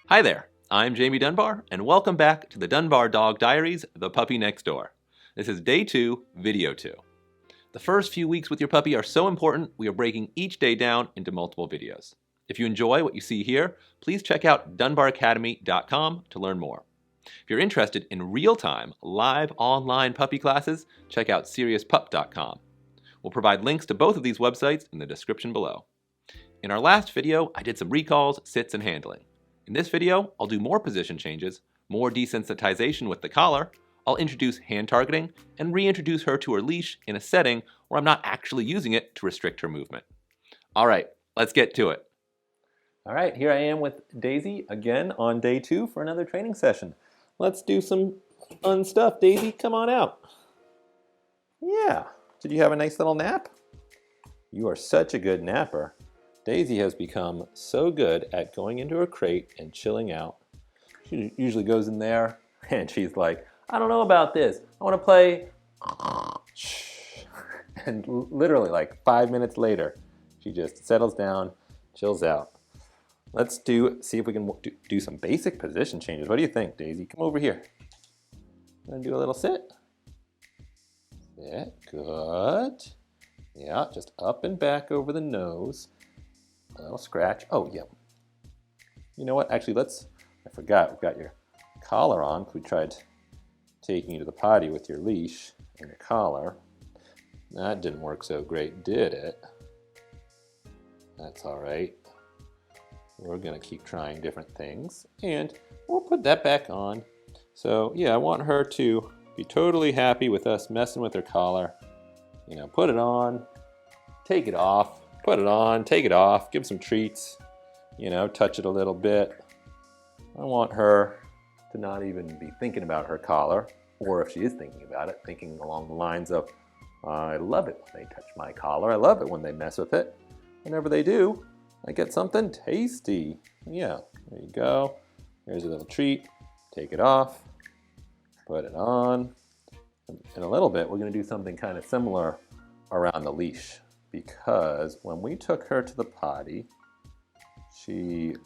Hi there, I'm Jamie Dunbar, and welcome back to the Dunbar Dog Diaries, The Puppy Next Door. This is Day 2, Video 2. The first few weeks with your puppy are so important, we are breaking each day down into multiple videos. If you enjoy what you see here, please check out dunbaracademy.com to learn more. If you're interested in real-time, live online puppy classes, check out seriouspup.com. We'll provide links to both of these websites in the description below. In our last video, I did some recalls, sits, and handling. In this video, I'll do more position changes, more desensitization with the collar, I'll introduce hand targeting, and reintroduce her to her leash in a setting where I'm not actually using it to restrict her movement. All right, let's get to it. All right, here I am with Daisy again on day 2 for another training session. Let's do some fun stuff. Daisy, come on out. Yeah, did you have a nice little nap? You are such a good napper. Daisy has become so good at going into her crate and chilling out. She usually goes in there and she's like, I don't know about this. I want to play. And literally like 5 minutes later, she just settles down, chills out. Let's see if we can do some basic position changes. What do you think, Daisy? Come over here. Gonna do a little sit. Sit, good. Yeah, just up and back over the nose. A little scratch. Oh, yeah. You know what? Actually, I forgot. We've got your collar on. We tried taking you to the potty with your leash and your collar. That didn't work so great, did it? That's all right. We're going to keep trying different things. And we'll put that back on. So, yeah, I want her to be totally happy with us messing with her collar. You know, put it on, take it off. Put it on, take it off, give some treats, you know, touch it a little bit. I want her to not even be thinking about her collar, or if she is thinking about it, thinking along the lines of, I love it when they touch my collar, I love it when they mess with it. Whenever they do, I get something tasty. Yeah, there you go. Here's a little treat. Take it off, put it on. In a little bit, we're going to do something kind of similar around the leash. Because when we took her to the potty, she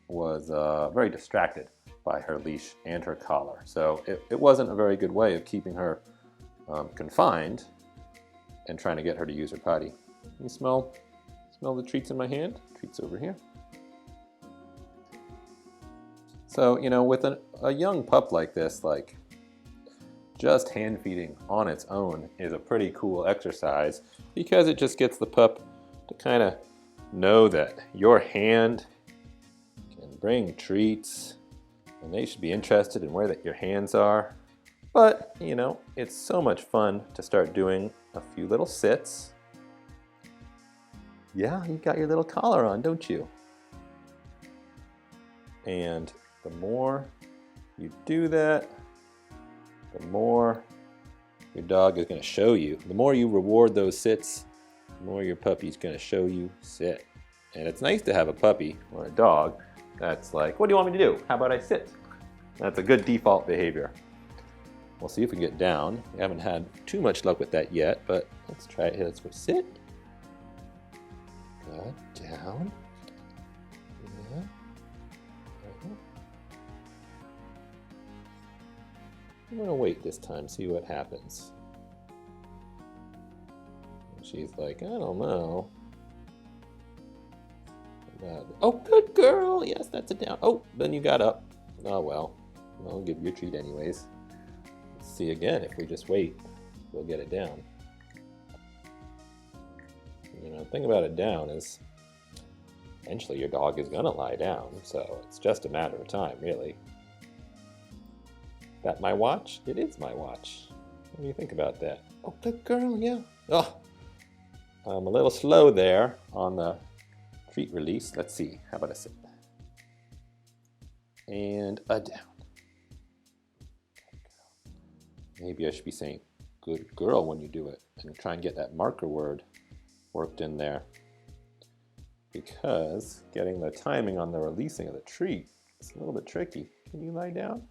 was very distracted by her leash and her collar. So it wasn't a very good way of keeping her confined and trying to get her to use her potty. You smell the treats in my hand? Treats over here. So, you know, with a young pup like this, like just hand feeding on its own is a pretty cool exercise because it just gets the pup to kind of know that your hand can bring treats and they should be interested in where your hands are. But, you know, it's so much fun to start doing a few little sits. Yeah, you got your little collar on, don't you? And the more you do that, the more your dog is going to show you. The more you reward those sits, the more your puppy's going to show you sit. And it's nice to have a puppy or a dog that's like, what do you want me to do? How about I sit? That's a good default behavior. We'll see if we can get down. We haven't had too much luck with that yet, but let's try it here. Let's go sit. Good. Down. Yeah. I'm gonna wait this time, see what happens. And she's like, I don't know. Oh, good girl. Yes, that's a down. Oh, then you got up. Oh, well. I'll give you a treat anyways. Let's see again. If we just wait, we'll get it down. You know, the thing about it down is eventually your dog is gonna lie down, so it's just a matter of time, really. That my watch? It is my watch. What do you think about that? Oh, good girl, yeah. Oh, I'm a little slow there on the treat release. Let's see. How about a sit? And a down. Maybe I should be saying good girl when you do it and try and get that marker word worked in there. Because getting the timing on the releasing of the treat is a little bit tricky. Can you lie down?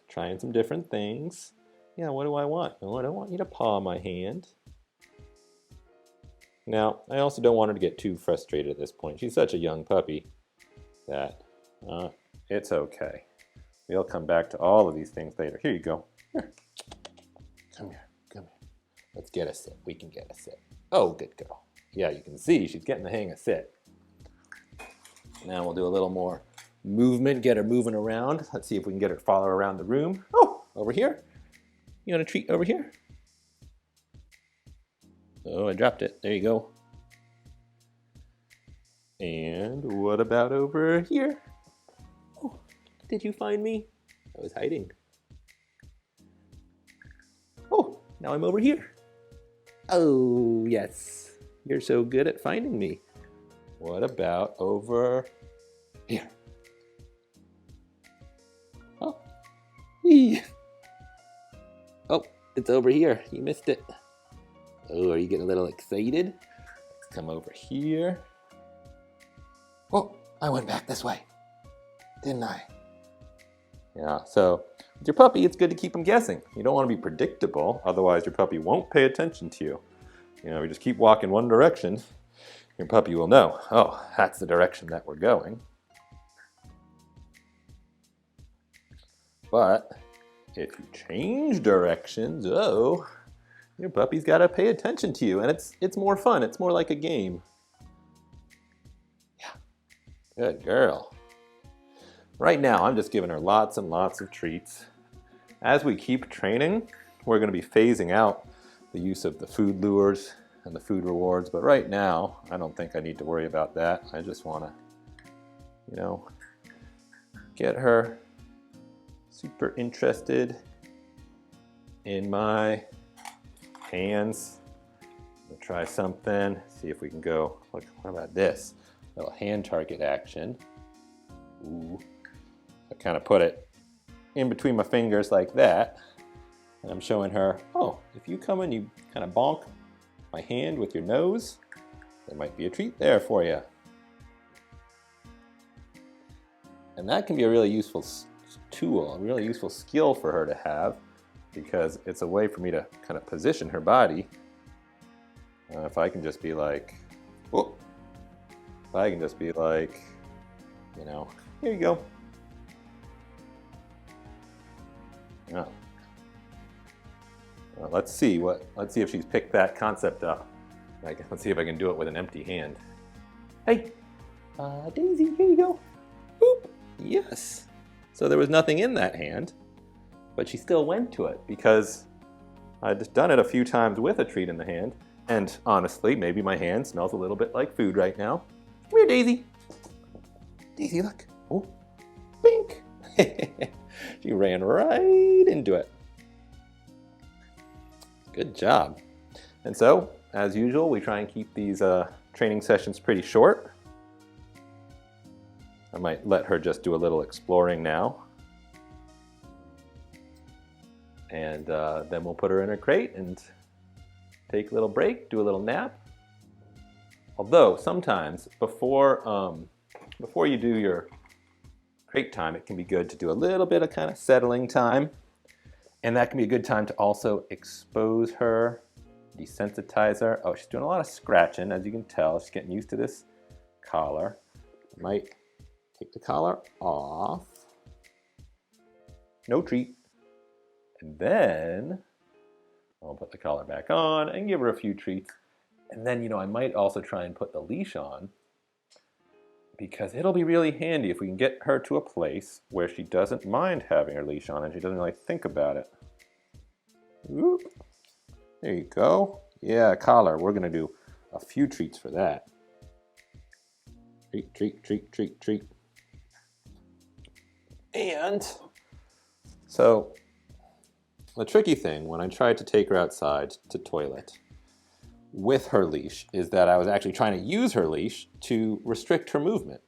Trying some different things. Yeah, what do I want? Oh, I don't want you to paw my hand. Now, I also don't want her to get too frustrated at this point. She's such a young puppy that it's okay. We'll come back to all of these things later. Here you go. Here. Come here. Come here. Let's get a sit. We can get a sit. Oh, good girl. Yeah, you can see she's getting the hang of sit. Now we'll do a little more movement, get her moving around. Let's see if we can get her to follow around the room. Oh, over here. You want a treat over here? Oh, I dropped it. There you go. And what about over here? Oh, did you find me? I was hiding. Oh, now I'm over here. Oh, yes. You're so good at finding me. What about over here? Oh. Eee. Oh, it's over here. You missed it. Oh, are you getting a little excited? Let's come over here. Oh, I went back this way, didn't I? Yeah, so with your puppy, it's good to keep them guessing. You don't want to be predictable, otherwise your puppy won't pay attention to you. You know, we just keep walking one direction, your puppy will know, oh, that's the direction that we're going. But if you change directions, oh, your puppy's got to pay attention to you, and it's more fun. It's more like a game. Yeah, good girl. Right now, I'm just giving her lots and lots of treats. As we keep training, we're going to be phasing out the use of the food lures and the food rewards, but right now, I don't think I need to worry about that. I just want to, you know, get her super interested in my hands. We'll try something, see if we can go, what about this? A little hand target action. Ooh. I kind of put it in between my fingers like that, and I'm showing her, oh, if you come and you kind of bonk my hand with your nose, there might be a treat there for you. And that can be a really useful tool, a really useful skill for her to have, because it's a way for me to kind of position her body. If I can just be like, oh, if I can just be like, you know, here you go. Yeah. Well, let's see if she's picked that concept up. Let's see if I can do it with an empty hand. Hey, Daisy, here you go. Boop. Yes. So there was nothing in that hand, but she still went to it because I'd done it a few times with a treat in the hand. And honestly, maybe my hand smells a little bit like food right now. Come here, Daisy. Daisy, look. Oh, bink. She ran right into it. Good job. And so, as usual, we try and keep these training sessions pretty short. I might let her just do a little exploring now. And then we'll put her in her crate and take a little break, do a little nap. Although sometimes before you do your crate time, it can be good to do a little bit of kind of settling time. And that can be a good time to also expose her, desensitize her. Oh, she's doing a lot of scratching, as you can tell. She's getting used to this collar. I might take the collar off. No treat. And then I'll put the collar back on and give her a few treats. And then, you know, I might also try and put the leash on, because it'll be really handy if we can get her to a place where she doesn't mind having her leash on and she doesn't really think about it. Oop. There you go. Yeah, collar. We're going to do a few treats for that. Treat, treat, treat, treat, treat. And so the tricky thing when I tried to take her outside to toilet with her leash is that I was actually trying to use her leash to restrict her movement.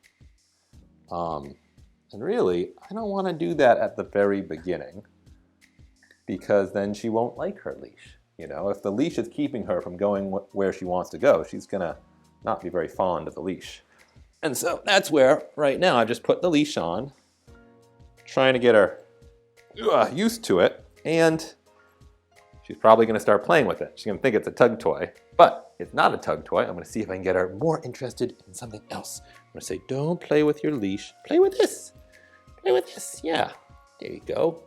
And really, I don't want to do that at the very beginning, because then she won't like her leash. You know, if the leash is keeping her from going where she wants to go, she's gonna not be very fond of the leash. And so that's where, right now, I've just put the leash on, trying to get her used to it, and she's probably going to start playing with it. She's going to think it's a tug toy, but it's not a tug toy. I'm going to see if I can get her more interested in something else. I'm going to say, don't play with your leash. Play with this. Play with this. Yeah. There you go.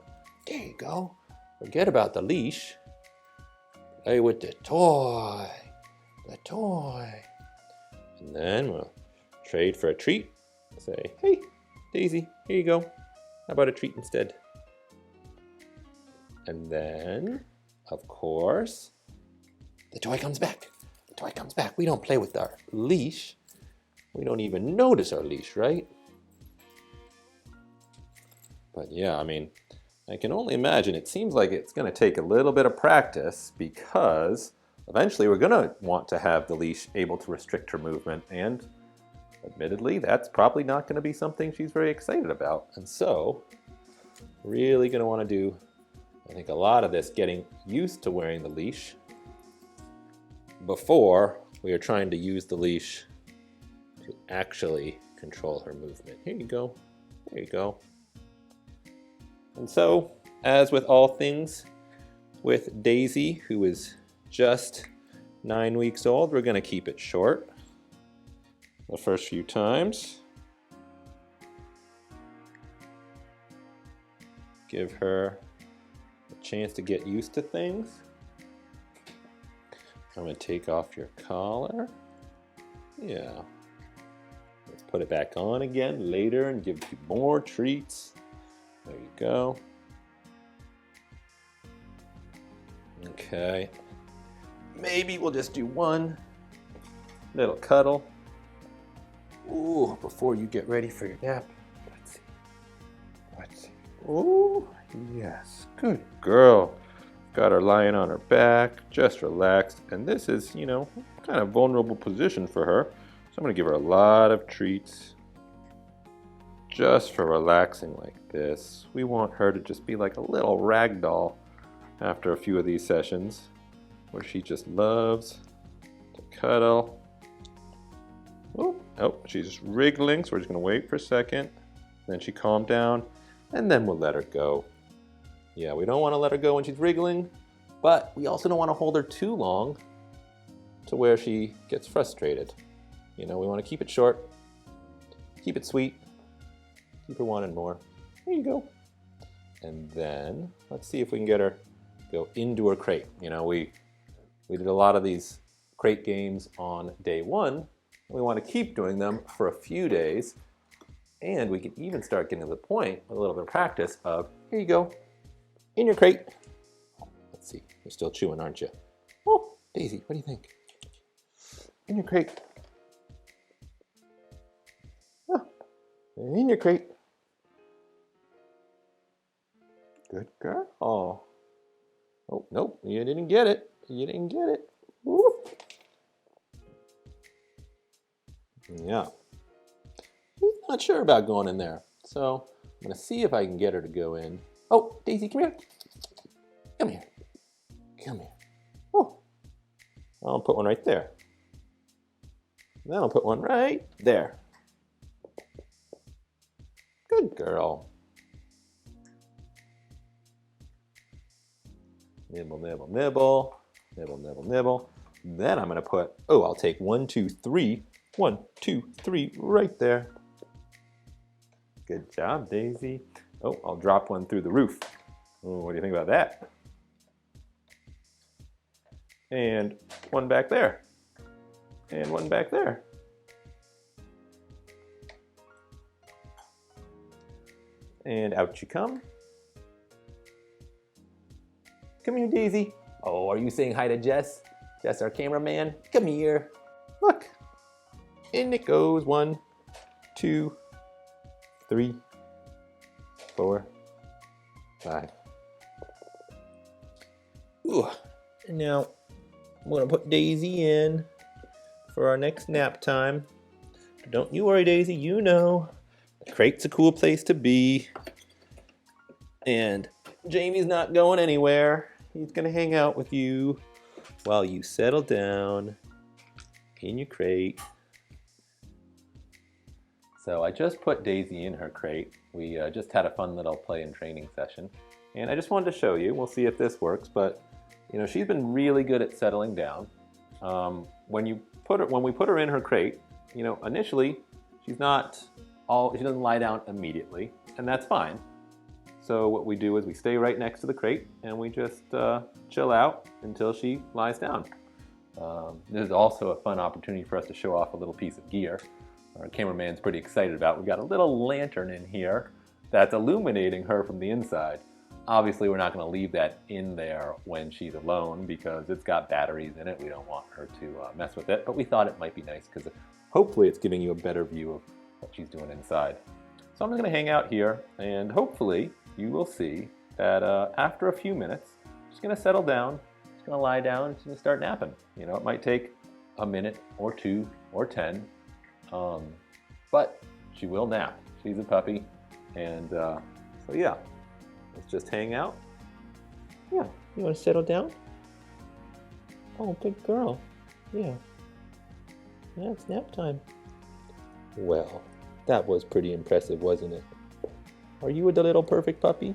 There you go. Forget about the leash. Play with the toy. The toy. And then we'll trade for a treat. Say, hey, Daisy, here you go. How about a treat instead? And then, of course, the toy comes back. The toy comes back. We don't play with our leash. We don't even notice our leash, right? But yeah, I mean, I can only imagine. It seems like it's going to take a little bit of practice because eventually we're going to want to have the leash able to restrict her movement. And admittedly, that's probably not going to be something she's very excited about. And so, really going to want to do, I think, a lot of this getting used to wearing the leash before we are trying to use the leash to actually control her movement. Here you go. There you go. And so, as with all things with Daisy, who is just 9 weeks old, we're going to keep it short the first few times. Give her a chance to get used to things. I'm going to take off your collar. Yeah. Let's put it back on again later and give you more treats. There you go. Okay. Maybe we'll just do one little cuddle. Ooh, before you get ready for your nap. Let's see. Let's see. Ooh, yes. Good girl. Got her lying on her back, just relaxed. And this is, you know, kind of vulnerable position for her. So I'm going to give her a lot of treats just for relaxing like this. We want her to just be like a little rag doll after a few of these sessions where she just loves to cuddle. Oh, she's wriggling, so we're just going to wait for a second. Then she calmed down, and then we'll let her go. Yeah, we don't want to let her go when she's wriggling, but we also don't want to hold her too long to where she gets frustrated. You know, we want to keep it short, keep it sweet, keep her wanting more. There you go. And then let's see if we can get her go into her crate. You know, we did a lot of these crate games on day 1. We want to keep doing them for a few days, and we can even start getting to the point with a little bit of practice of, here you go, in your crate. Let's see, you're still chewing, aren't you? Oh, Daisy, what do you think? In your crate. Oh, in your crate. Good girl. Oh, nope, you didn't get it. You didn't get it. Whoop. Yeah. She's not sure about going in there. So I'm going to see if I can get her to go in. Oh, Daisy, come here. Come here. Come here. Oh, I'll put one right there. Then I'll put one right there. Good girl. Nibble, nibble, nibble. Nibble, nibble, nibble. Then I'm going to put, I'll take 1, 2, 3. 1, 2, 3 right there. Good job, Daisy. Oh, I'll drop one through the roof. Oh, what do you think about that? And one back there. And one back there. And out you come. Come here, Daisy. Oh, are you saying hi to Jess? Jess, our cameraman. Come here. Look. In it goes. 1, 2, 3, 4, 5. Ooh. And now I'm going to put Daisy in for our next nap time. Don't you worry, Daisy. You know the crate's a cool place to be. And Jamie's not going anywhere. He's going to hang out with you while you settle down in your crate. So I just put Daisy in her crate. We just had a fun little play and training session. And I just wanted to show you, we'll see if this works, but she's been really good at settling down. When we put her in her crate, initially she doesn't lie down immediately, and that's fine. So what we do is we stay right next to the crate and we just chill out until she lies down. This is also a fun opportunity for us to show off a little piece of gear our cameraman's pretty excited about. We've got a little lantern in here that's illuminating her from the inside. Obviously, we're not going to leave that in there when she's alone because it's got batteries in it. We don't want her to mess with it, but we thought it might be nice because hopefully it's giving you a better view of what she's doing inside. So I'm just going to hang out here, and hopefully you will see that after a few minutes, she's going to settle down, she's going to lie down, and she's going to start napping. It might take a minute or 2 or 10, but she will nap. She's a puppy, and so yeah, let's just hang out. Yeah, you want to settle down? Oh, good girl. Yeah. Yeah, it's nap time. Well, that was pretty impressive, wasn't it? Are you the little perfect puppy?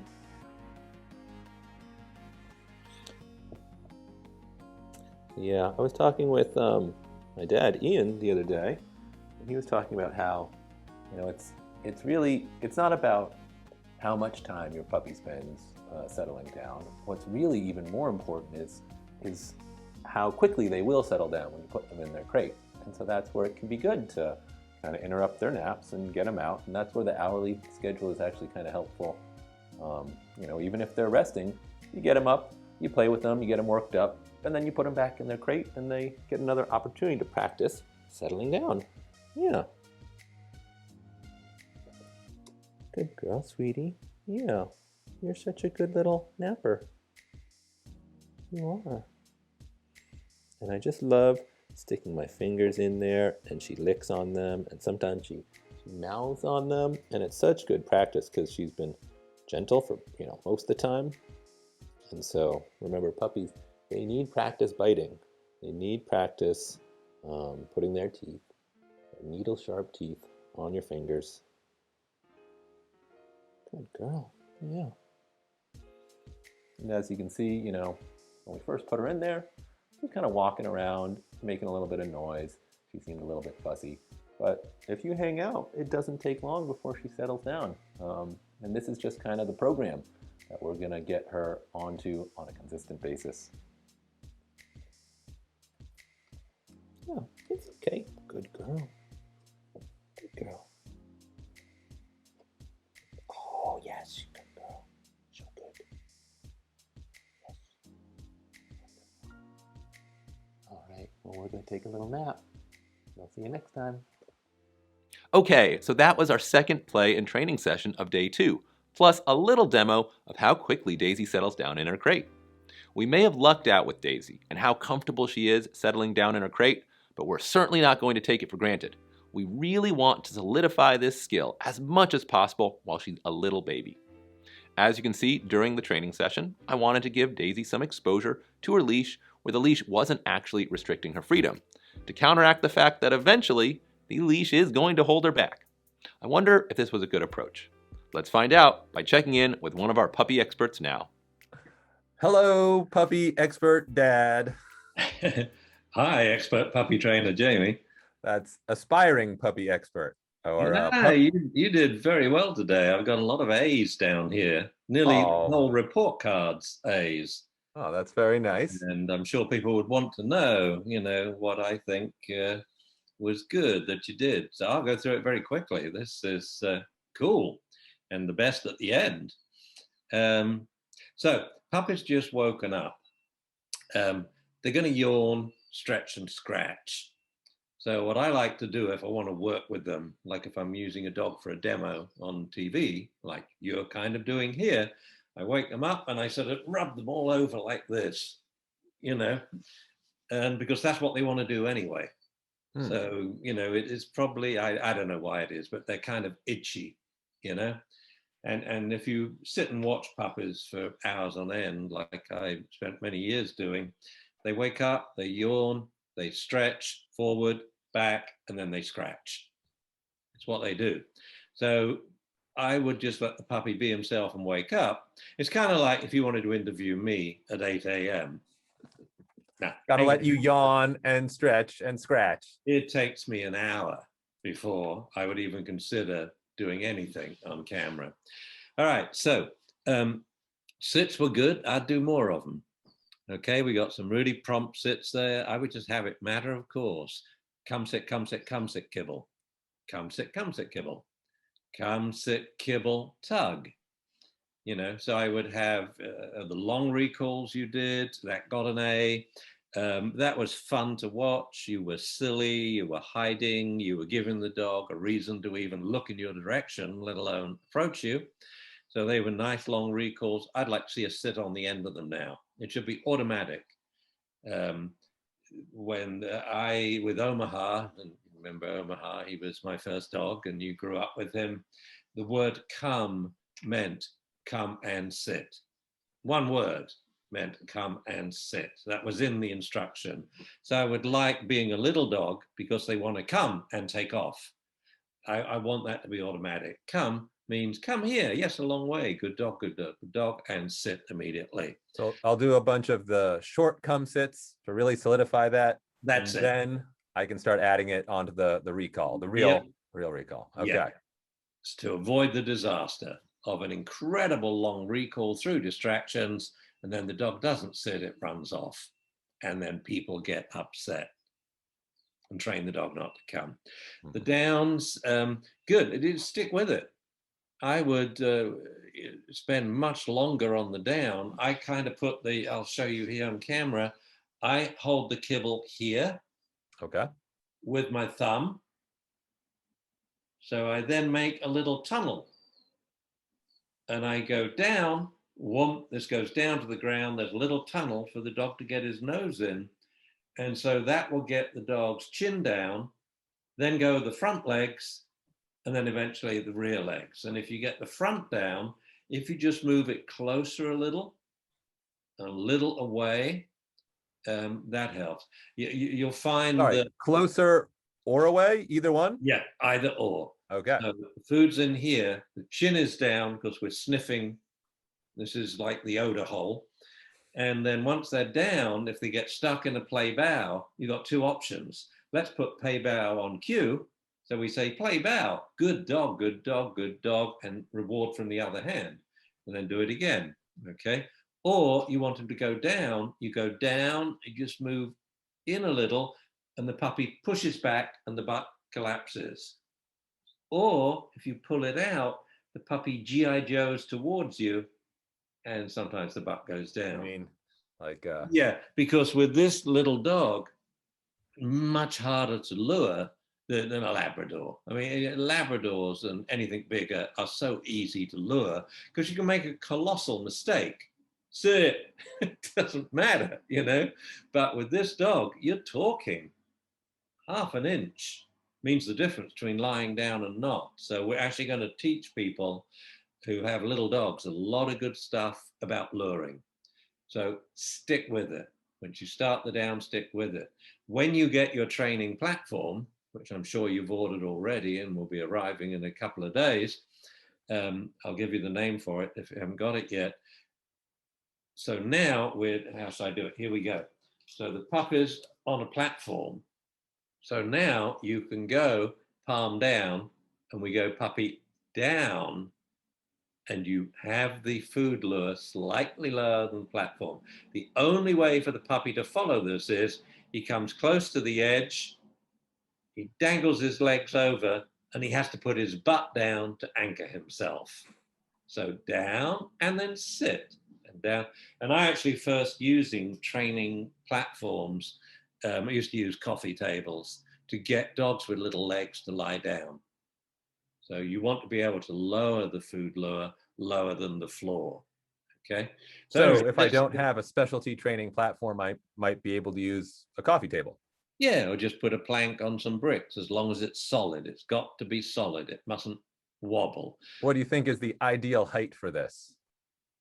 Yeah, I was talking with my dad, Ian, the other day, and he was talking about how, it's not about how much time your puppy spends settling down. What's really even more important is how quickly they will settle down when you put them in their crate. And so that's where it can be good to kind of interrupt their naps and get them out. And that's where the hourly schedule is actually kind of helpful. Even if they're resting, you get them up, you play with them, you get them worked up, and then you put them back in their crate and they get another opportunity to practice settling down. Yeah. Good girl, sweetie. Yeah. You're such a good little napper. You are. And I just love sticking my fingers in there, and she licks on them, and sometimes she mouths on them, and it's such good practice because she's been gentle for most of the time. And so remember, puppies, they need practice biting. They need practice putting their teeth, their needle sharp teeth, on your fingers. Good girl. Yeah. And as you can see, when we first put her in there, she was kind of walking around, making a little bit of noise. She seemed a little bit fussy. But if you hang out, it doesn't take long before she settles down. And this is just kind of the program that we're going to get her onto on a consistent basis. Yeah, it's okay. Good girl. Good girl. Oh, yes, good girl. So good. Yes. All right, well, we're going to take a little nap. We'll see you next time. Okay, so that was our second play and training session of day 2, plus a little demo of how quickly Daisy settles down in her crate. We may have lucked out with Daisy and how comfortable she is settling down in her crate, but we're certainly not going to take it for granted. We really want to solidify this skill as much as possible while she's a little baby. As you can see during the training session, I wanted to give Daisy some exposure to her leash where the leash wasn't actually restricting her freedom, to counteract the fact that eventually the leash is going to hold her back. I wonder if this was a good approach. Let's find out by checking in with one of our puppy experts now. Hello, puppy expert dad. Hi, expert puppy trainer Jamie. That's aspiring puppy expert. You did very well today. I've got a lot of A's down here, nearly whole report cards A's. Oh, that's very nice. And I'm sure people would want to know, what I think was good that you did. So I'll go through it very quickly. This is cool, and the best at the end. So puppy's just woken up. They're going to yawn, stretch, and scratch. So what I like to do if I want to work with them, like if I'm using a dog for a demo on TV, like you're kind of doing here, I wake them up and I sort of rub them all over like this, and because that's what they want to do anyway. So, it is probably, I don't know why it is, but they're kind of itchy, and if you sit and watch puppies for hours on end, like I spent many years doing, they wake up, they yawn, they stretch forward, back, and then they scratch. It's what they do. So I would just let the puppy be himself and wake up. It's kind of like if you wanted to interview me at 8 a.m. Now, Gotta let you yawn and stretch and scratch. it takes me an hour before I would even consider doing anything on camera. All right, so sits were good. I'd do more of them. Okay, we got some really prompt sits there. I would just have it matter of course. Come sit, come sit, come sit, kibble. Come sit, kibble. Come sit, kibble, tug. You know, so I would have the long recalls you did, that got an A. That was fun to watch. You were silly, you were hiding, you were giving the dog a reason to even look in your direction, let alone approach you. So they were nice long recalls. I'd like to see a sit on the end of them now. It should be automatic. When with Omaha, and remember Omaha, he was my first dog and you grew up with him, the word come meant come and sit. One word meant come and sit. That was in the instruction. So I would like being a little dog because they want to come and take off. I want that to be automatic. Come means come here. Yes, a long way. Good dog, good dog, good dog, and sit immediately. So I'll do a bunch of the short come sits to really solidify that. That's and it. Then I can start adding it onto the recall, the real recall. Okay. Yeah. It's to avoid the disaster of an incredible long recall through distractions, and then the dog doesn't sit, it runs off, and then people get upset and train the dog not to come. The downs, good. It is stick with it. I would spend much longer on the down. I kind of put I'll show you here on camera. I hold the kibble here. Okay. With my thumb. So I then make a little tunnel. And I go down, whoomp, this goes down to the ground. There's a little tunnel for the dog to get his nose in. And so that will get the dog's chin down, then go the front legs, and then eventually the rear legs. And if you get the front down, if you just move it closer a little away, that helps. You'll find that closer or away, either one? Yeah, either or. Okay. So the food's in here, the chin is down because we're sniffing. This is like the odor hole. And then once they're down, if they get stuck in a play bow, you've got two options. Let's put play bow on cue. So we say play bow, good dog, good dog, good dog, and reward from the other hand. And then do it again, okay? Or you want them to go down, you just move in a little, and the puppy pushes back and the butt collapses. Or if you pull it out, the puppy G.I. Joes towards you, and sometimes the butt goes down. I mean, like yeah, because with this little dog, much harder to lure than a Labrador. I mean, Labradors and anything bigger are so easy to lure because you can make a colossal mistake. Sit, it doesn't matter, you know. But with this dog, you're talking half an inch means the difference between lying down and not. So we're actually going to teach people who have little dogs a lot of good stuff about luring. So stick with it. Once you start the down, stick with it. When you get your training platform, which I'm sure you've ordered already and will be arriving in a couple of days, I'll give you the name for it if you haven't got it yet. So now how should I do it? Here we go. So the pup is on a platform. So now you can go palm down and we go puppy down and you have the food lure slightly lower than the platform. The only way for the puppy to follow this is he comes close to the edge, he dangles his legs over, and he has to put his butt down to anchor himself. So down and then sit and down. And I actually first using training platforms, I used to use coffee tables to get dogs with little legs to lie down. So you want to be able to lower the food lure lower than the floor. Okay. So if I don't have a specialty training platform, I might be able to use a coffee table. Yeah, or just put a plank on some bricks as long as it's solid. It's got to be solid. It mustn't wobble. What do you think is the ideal height for this?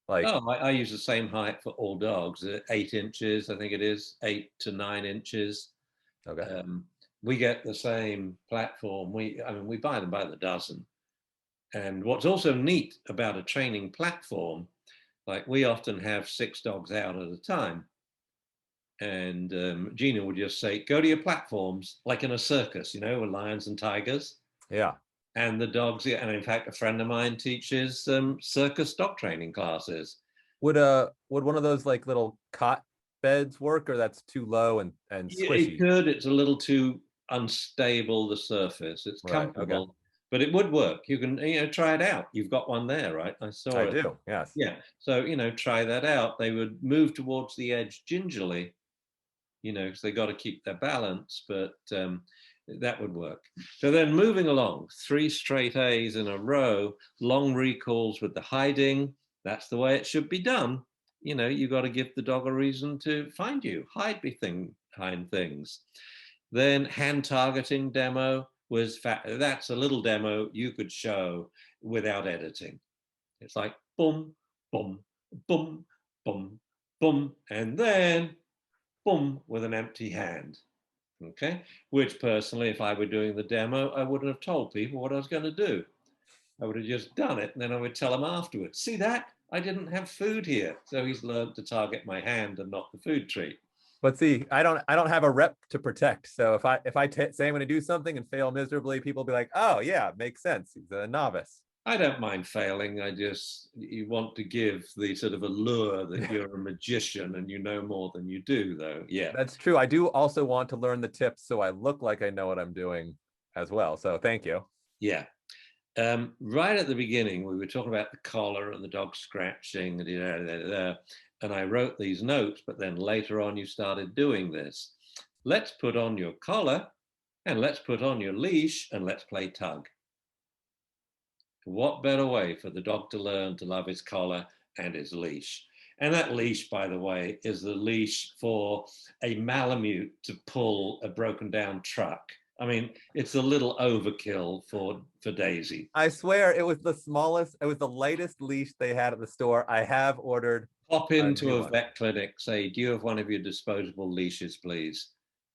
I use the same height for all dogs, 8 inches, I think it is, 8 to 9 inches. Okay. we get the same platform. I mean, we buy them by the dozen. And what's also neat about a training platform, like we often have 6 dogs out at a time. And Gina would just say, go to your platforms, like in a circus, you know, with lions and tigers. Yeah. And the dogs, and in fact, a friend of mine teaches circus dog training classes. Would one of those like little cot beds work, or that's too low and squishy? It could. It's a little too unstable, the surface. It's Right. comfortable, Okay. but it would work. You can, try it out. You've got one there, right? I saw I it. do. Yes. Yeah. So, try that out. They would move towards the edge gingerly, because they got to keep their balance, but that would work. So then moving along, 3 straight A's in a row, long recalls with the hiding. That's the way it should be done. You got to give the dog a reason to find you, hide behind things. Then hand targeting demo was that's a little demo you could show without editing. It's like boom, boom, boom, boom, boom, and then boom with an empty hand. Okay, which personally, if I were doing the demo, I wouldn't have told people what I was going to do. I would have just done it, and then I would tell them afterwards, see that? I didn't have food here. So he's learned to target my hand and not the food treat. But see, I don't have a rep to protect. So if I say I'm going to do something and fail miserably, people will be like, oh yeah, makes sense. He's a novice. I don't mind failing. You want to give the sort of allure that you're a magician and you know more than you do, though. Yeah. That's true. I do also want to learn the tips so I look like I know what I'm doing as well. So thank you. Yeah. Right at the beginning, we were talking about the collar and the dog scratching, and I wrote these notes, but then later on you started doing this. Let's put on your collar and let's put on your leash and let's play tug. What better way for the dog to learn to love his collar and his leash? And that leash, by the way, is the leash for a Malamute to pull a broken down truck. I mean, it's a little overkill for Daisy. I swear it was the smallest, it was the lightest leash they had at the store. I have ordered. Pop into a vet clinic, say, do you have one of your disposable leashes, please?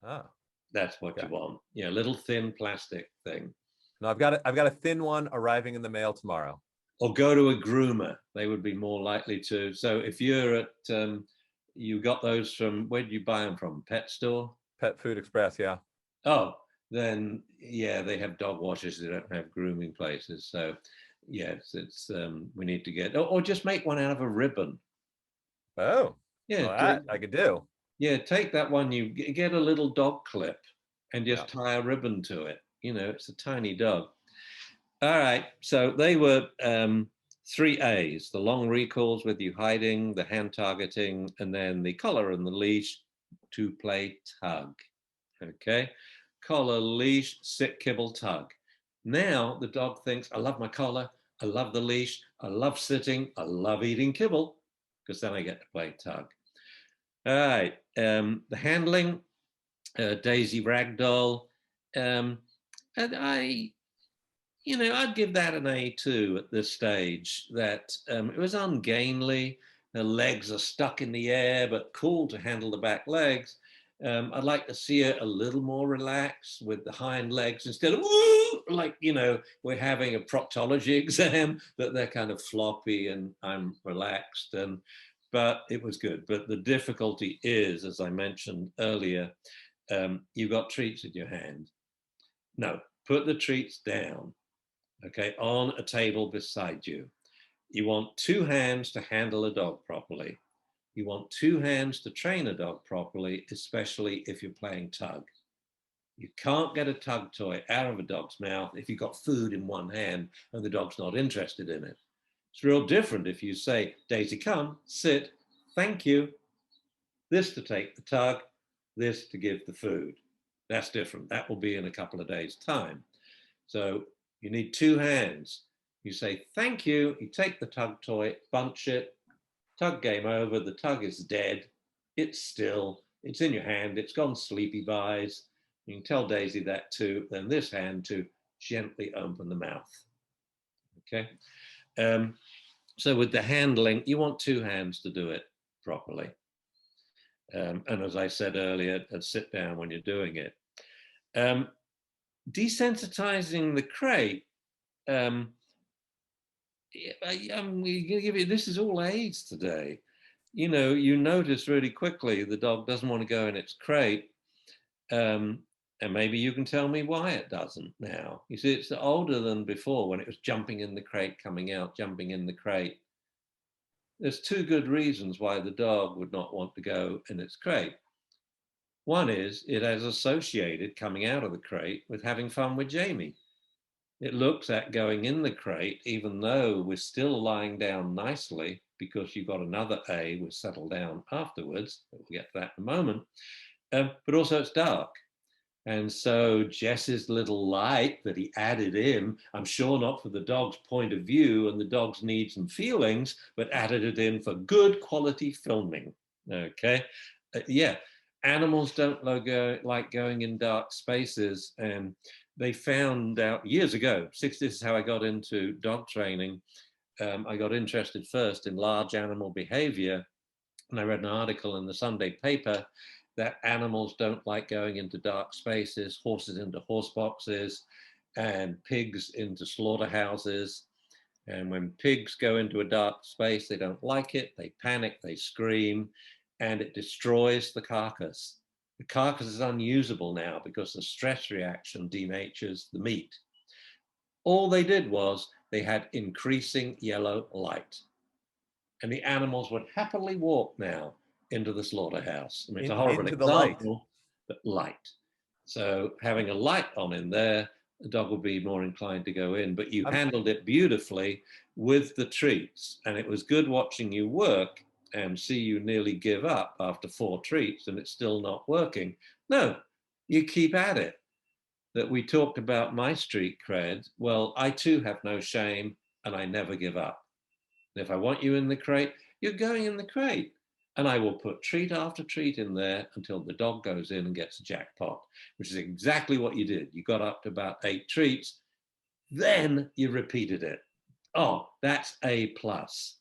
Oh. That's what you want. Yeah, little thin plastic thing. No, I've got a thin one arriving in the mail tomorrow. Or go to a groomer. They would be more likely to. So if you're at, you got those from, where did you buy them from? Pet store? Pet Food Express, yeah. Oh, then yeah, they have dog washers. They don't have grooming places. So yes, it's we need to get, or just make one out of a ribbon. Oh, yeah, well, that I could do. Yeah, take that one. You get a little dog clip and just tie a ribbon to it. It's a tiny dog. All right, so they were 3 A's: the long recalls with you hiding, the hand targeting, and then the collar and the leash to play tug. Okay, collar, leash, sit, kibble, tug. Now the dog thinks, I love my collar, I love the leash, I love sitting, I love eating kibble, because then I get to play tug. All right, the handling, Daisy Ragdoll, and I'd give that an A2 at this stage. That it was ungainly. Her legs are stuck in the air, but cool to handle the back legs. I'd like to see her a little more relaxed with the hind legs instead of woo, like we're having a proctology exam, that they're kind of floppy and I'm relaxed. But it was good. But the difficulty is, as I mentioned earlier, you've got treats in your hand. No, put the treats down, okay, on a table beside you. You want 2 hands to handle a dog properly. You want 2 hands to train a dog properly, especially if you're playing tug. You can't get a tug toy out of a dog's mouth if you've got food in one hand and the dog's not interested in it. It's real different if you say, Daisy, come, sit, thank you. This to take the tug, this to give the food. That's different. That will be in a couple of days' time. So you need 2 hands. You say, thank you. You take the tug toy, bunch it, tug game over. The tug is dead. It's still, it's in your hand. It's gone sleepy buys. You can tell Daisy that too. Then this hand to gently open the mouth. Okay. So with the handling, you want 2 hands to do it properly. And as I said earlier, sit down when you're doing it. Desensitizing the crate. This is all aids today. You notice really quickly the dog doesn't want to go in its crate. And maybe you can tell me why it doesn't now. You see, it's older than before when it was jumping in the crate, coming out, jumping in the crate. There's two good reasons why the dog would not want to go in its crate. One is it has associated coming out of the crate with having fun with Jamie. It looks at going in the crate, even though we're still lying down nicely because you've got another A, we'll settle down afterwards. We'll get to that in a moment. But also it's dark. And so Jess's little light that he added in, I'm sure not for the dog's point of view and the dog's needs and feelings, but added it in for good quality filming. Okay. Yeah. Animals don't like going in dark spaces. And they found out years ago, this is how I got into dog training. I got interested first in large animal behavior. And I read an article in the Sunday paper that animals don't like going into dark spaces, horses into horse boxes, and pigs into slaughterhouses. And when pigs go into a dark space, they don't like it, they panic, they scream, and it destroys the carcass. The carcass is unusable now because the stress reaction denatures the meat. All they did was they had increasing yellow light. And the animals would happily walk now into the slaughterhouse. I mean, it's a horrible example, but light. So having a light on in there, the dog will be more inclined to go in. But you handled it beautifully with the treats. And it was good watching you work and see you nearly give up after 4 treats and it's still not working. No, you keep at it. That we talked about my street cred. Well, I too have no shame and I never give up. And if I want you in the crate, you're going in the crate. And I will put treat after treat in there until the dog goes in and gets a jackpot, which is exactly what you did. You got up to about 8 treats. Then you repeated it. Oh, that's A plus.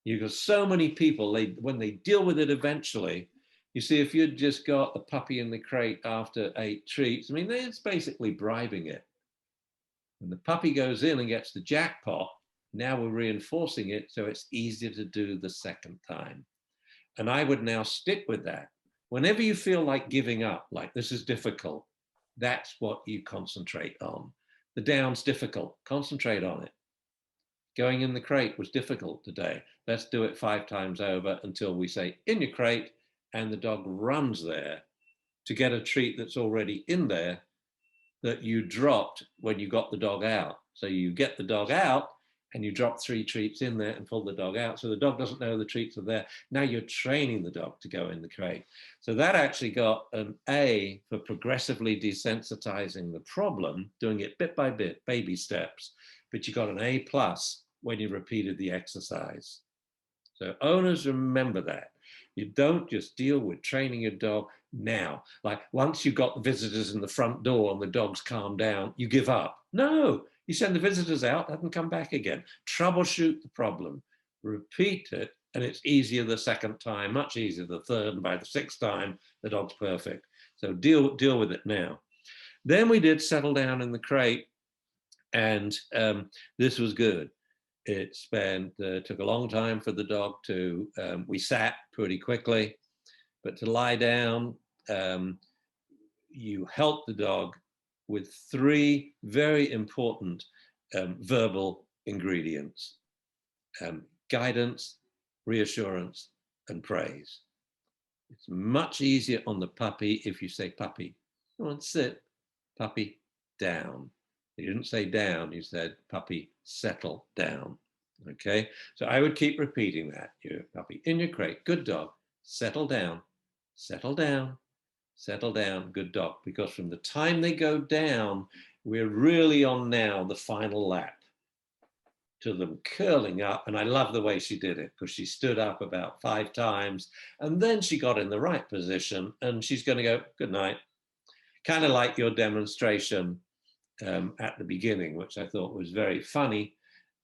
You got so many people, when they deal with it eventually, you see, if you'd just got the puppy in the crate after 8 treats, I mean, it's basically bribing it. When the puppy goes in and gets the jackpot, now we're reinforcing it so it's easier to do the second time. And I would now stick with that. Whenever you feel like giving up, like this is difficult, that's what you concentrate on. The down's difficult, concentrate on it. Going in the crate was difficult today. Let's do it 5 times over until we say in your crate and the dog runs there to get a treat that's already in there that you dropped when you got the dog out. So you get the dog out and you drop 3 treats in there and pull the dog out. So the dog doesn't know the treats are there. Now you're training the dog to go in the crate. So that actually got an A for progressively desensitizing the problem, doing it bit by bit, baby steps, but you got an A plus when you repeated the exercise. So owners, remember that. You don't just deal with training your dog now. Like once you've got the visitors in the front door and the dog's calmed down, you give up. No, you send the visitors out, let them come back again. Troubleshoot the problem, repeat it, and it's easier the second time, much easier the third, and by the 6th time, the dog's perfect. So deal with it now. Then we did settle down in the crate, and this was good. It took a long time for the dog to, we sat pretty quickly, but to lie down, you help the dog with 3 very important verbal ingredients: guidance, reassurance, and praise. It's much easier on the puppy if you say, puppy, come on, sit, puppy, down. You didn't say down, you said, puppy, settle down. Okay, so I would keep repeating that. Your puppy in your crate, good dog, settle down, settle down, settle down, good dog. Because from the time they go down, we're really on now the final lap to them curling up. And I love the way she did it because she stood up about 5 times and then she got in the right position and she's going to go, good night. Kind of like your demonstration at the beginning, which I thought was very funny,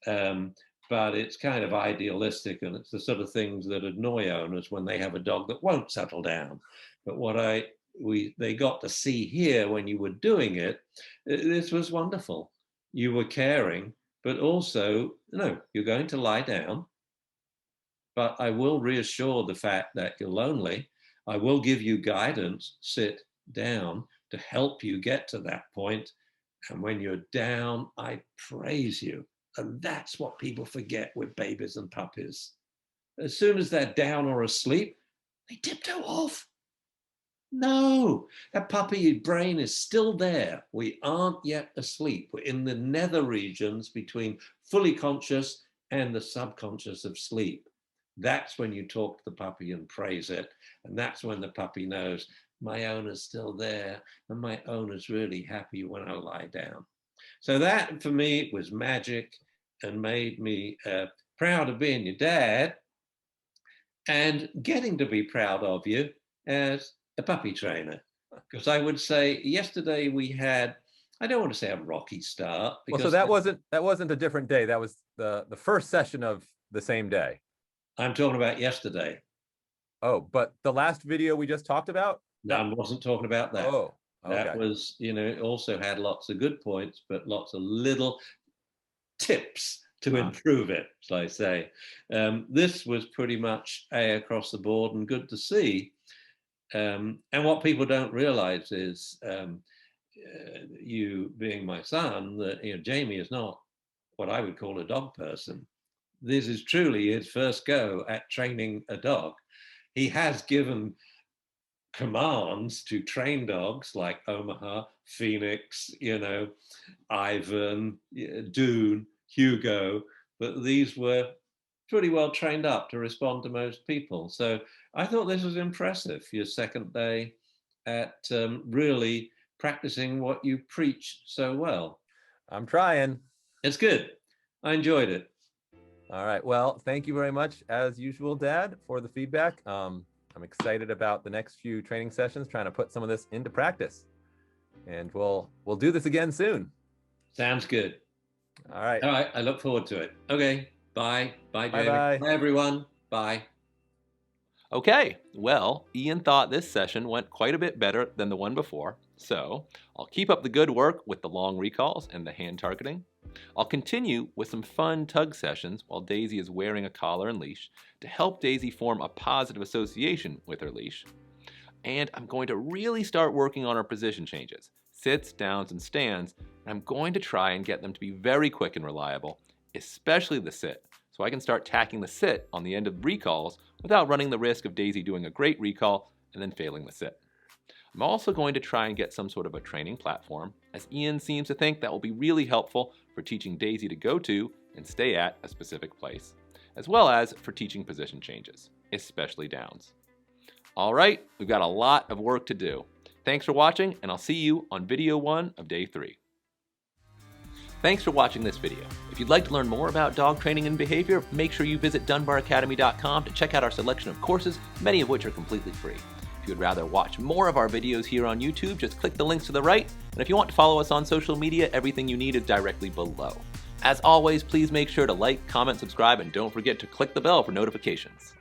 but it's kind of idealistic and it's the sort of things that annoy owners when they have a dog that won't settle down. But what I they got to see here when you were doing it, this was wonderful. You were caring, but also, no, you're going to lie down, but I will reassure the fact that you're lonely. I will give you guidance, sit down, to help you get to that point. And when you're down, I praise you. And that's what people forget with babies and puppies. As soon as they're down or asleep, they tiptoe off. No, that puppy brain is still there. We aren't yet asleep. We're in the nether regions between fully conscious and the subconscious of sleep. That's when you talk to the puppy and praise it. And that's when the puppy knows my owner's still there and my owner's really happy when I lie down. So that for me was magic and made me proud of being your dad and getting to be proud of you as a puppy trainer. Because I would say yesterday we had, I don't want to say a rocky start. Well, so that wasn't a different day. That was the first session of the same day. I'm talking about yesterday. Oh, but the last video we just talked about? No, I wasn't talking about that. Oh, okay. That was, it also had lots of good points, but lots of little tips to improve it, as I say. This was pretty much A across the board and good to see. And what people don't realize is, you being my son, that Jamie is not what I would call a dog person. This is truly his first go at training a dog. He has given commands to train dogs like Omaha, Phoenix, Ivan, Dune, Hugo, but these were pretty well trained up to respond to most people. So I thought this was impressive, your second day at really practicing what you preach so well. I'm trying. It's good. I enjoyed it. All right. Well, thank you very much, as usual, Dad, for the feedback. I'm excited about the next few training sessions, trying to put some of this into practice. And we'll do this again soon. Sounds good. All right. All right. I look forward to it. Okay. Bye. Bye, Jamie. Bye-bye. Bye, everyone. Bye. Okay, well, Ian thought this session went quite a bit better than the one before, so I'll keep up the good work with the long recalls and the hand targeting. I'll continue with some fun tug sessions while Daisy is wearing a collar and leash to help Daisy form a positive association with her leash. And I'm going to really start working on our position changes, sits, downs, and stands, and I'm going to try and get them to be very quick and reliable, especially the sit, so I can start tacking the sit on the end of recalls without running the risk of Daisy doing a great recall and then failing the sit. I'm also going to try and get some sort of a training platform, as Ian seems to think that will be really helpful for teaching Daisy to go to and stay at a specific place, as well as for teaching position changes, especially downs. All right, we've got a lot of work to do. Thanks for watching, and I'll see you on video 1 of day 3. Thanks for watching this video. If you'd like to learn more about dog training and behavior, make sure you visit dunbaracademy.com to check out our selection of courses, many of which are completely free. If you'd rather watch more of our videos here on YouTube, just click the links to the right. And if you want to follow us on social media, everything you need is directly below. As always, please make sure to like, comment, subscribe, and don't forget to click the bell for notifications.